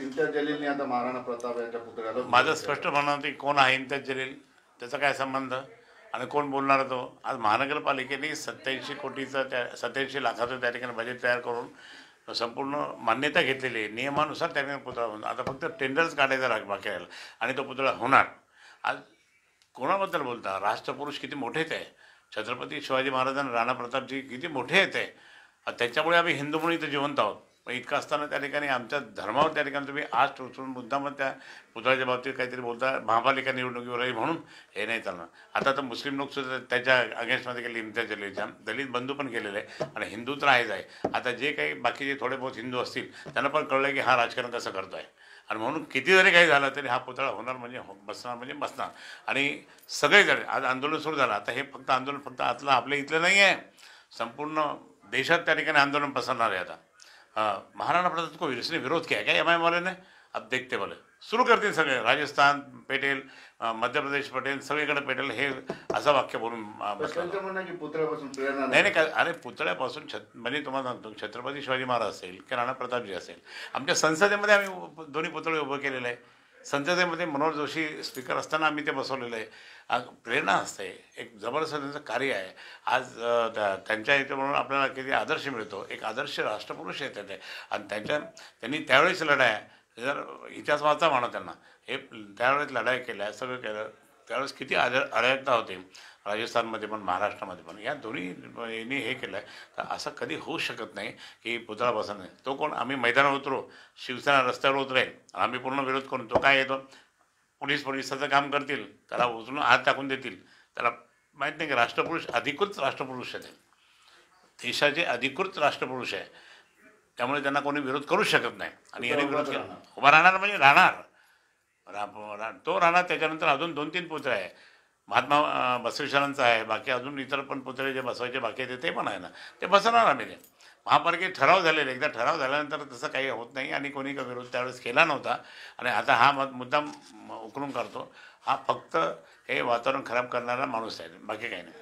इम्तियाज जलीलने आता महाराणा प्रताप यांच्या पुतळ्याला माझं स्पष्ट म्हणणं होतं की कोण आहे इम्तियाज जलील, त्याचा काय संबंध आणि कोण बोलणार तो. आज महानगरपालिकेने 87 लाखाचं त्या ठिकाणी बजेट तयार करून संपूर्ण मान्यता घेतलेली आहे. नियमानुसार त्या ठिकाणी पुतळा होणार. आता फक्त टेंडर्स काढायचा बाकी राहिला आणि तो पुतळा होणार. आज कोणाबद्दल बोलता? राष्ट्रपुरुष किती मोठेच आहे. छत्रपती शिवाजी महाराज आणि राणा प्रतापजी किती मोठे आहेत आहे. त्याच्यामुळे आम्ही हिंदू म्हणून इथं जिवंत आहोत. पण इतकं असताना त्या ठिकाणी आमच्या धर्मावर त्या ठिकाणी तुम्ही आज टोचून मुद्दाम त्या पुतळ्याच्या बाबतीत काहीतरी बोलता. महापालिका निवडणुकीवर आहे म्हणून हे नाही चालणार. आता तर मुस्लिम लोकसुद्धा त्याच्या अगेन्स्टमध्ये गेले इम्तियाज जलीलच्या. दलित बंधू पण केलेले आहे आणि हिंदू तर आहेच आहे. आता जे काही बाकीचे थोडे बहुत हिंदू असतील त्यांना पण कळलं की हा राजकारण कसं करतो आहे आणि म्हणून किती जरी काही झालं तरी हा पुतळा होणार म्हणजे बसणार म्हणजे बसणार. आणि सगळेजण आज आंदोलन सुरू झालं. आता हे फक्त आंदोलन फक्त आतलं आपल्या इथलं नाही आहे, संपूर्ण देशात त्या ठिकाणी आंदोलन पसरणार आहे. आता महाराणा प्रताप को इसने विरोध किया क्या एमआईएम वाले ने? अब देखते बोले सुरू करतील सगळे. राजस्थान पेटेल, मध्य प्रदेश पटेल, सगळीकडे पेटेल हे असं वाक्य बोलून त्यांचं म्हणणं की पुतळ्यापासून प्रेरणा नाही काय. अरे पुतळ्यापासून म्हणजे तुम्हाला सांगतो छत्रपती शिवाजी महाराज असेल की राणा प्रतापजी असेल, आमच्या संसदेमध्ये आम्ही दोन्ही पुतळे उभं केलेले आहे. संसदेमध्ये मनोहर जोशी स्पीकर असताना आम्ही ते बसवलेलं आहे. प्रेरणा असते, एक जबरदस्त त्यांचं कार्य आहे. आज त्यांच्या इथे म्हणून आपल्याला किती आदर्श मिळतो. एक आदर्श राष्ट्रपुरुष आहेत ते आणि त्यांनी त्यावेळेस लढाया जर इतिहास वाचा म्हणा त्यांना, हे त्यावेळेस लढाई केल्या, सगळं केलं. त्यावेळेस किती अराजकता होते राजस्थानमध्ये पण महाराष्ट्रामध्ये पण. या दोन्ही यांनी हे केलं आहे. तर असं कधी होऊ शकत नाही की पुतळा बसणार नाही. तो कोण? आम्ही मैदानावर उतरू, शिवसेना रस्त्यावर उतरेल, आम्ही पूर्ण विरोध करून तो काय येतो पोलिसाचं काम करतील, त्याला उचलून हात टाकून देतील. त्याला माहीत नाही की राष्ट्रपुरुष अधिकृत राष्ट्रपुरुष आहे, देशाचे अधिकृत राष्ट्रपुरुष आहे. त्यामुळे त्यांना कोणी विरोध करू शकत नाही. आणि याने विरोध केला उभा राहणार म्हणजे राहणार तो राहणार. त्याच्यानंतर अजून 2-3 पुतळे आहे. महात्मा बसवेश्वरांचा आहे, बाकी अजून इतर पण पुतळे जे बसवायचे बाकी आहेत ते पण आहे ना, ते बसवणार आम्ही. ते महापालिकेत ठराव झालेले, एकदा ठराव झाल्यानंतर तसं काही होत नाही आणि कोणी का विरोध त्यावेळेस केला नव्हता. आणि आता हा मुद्दाम उकरून काढतो. हा फक्त हे वातावरण खराब करणारा माणूस आहे, बाकी काही नाही.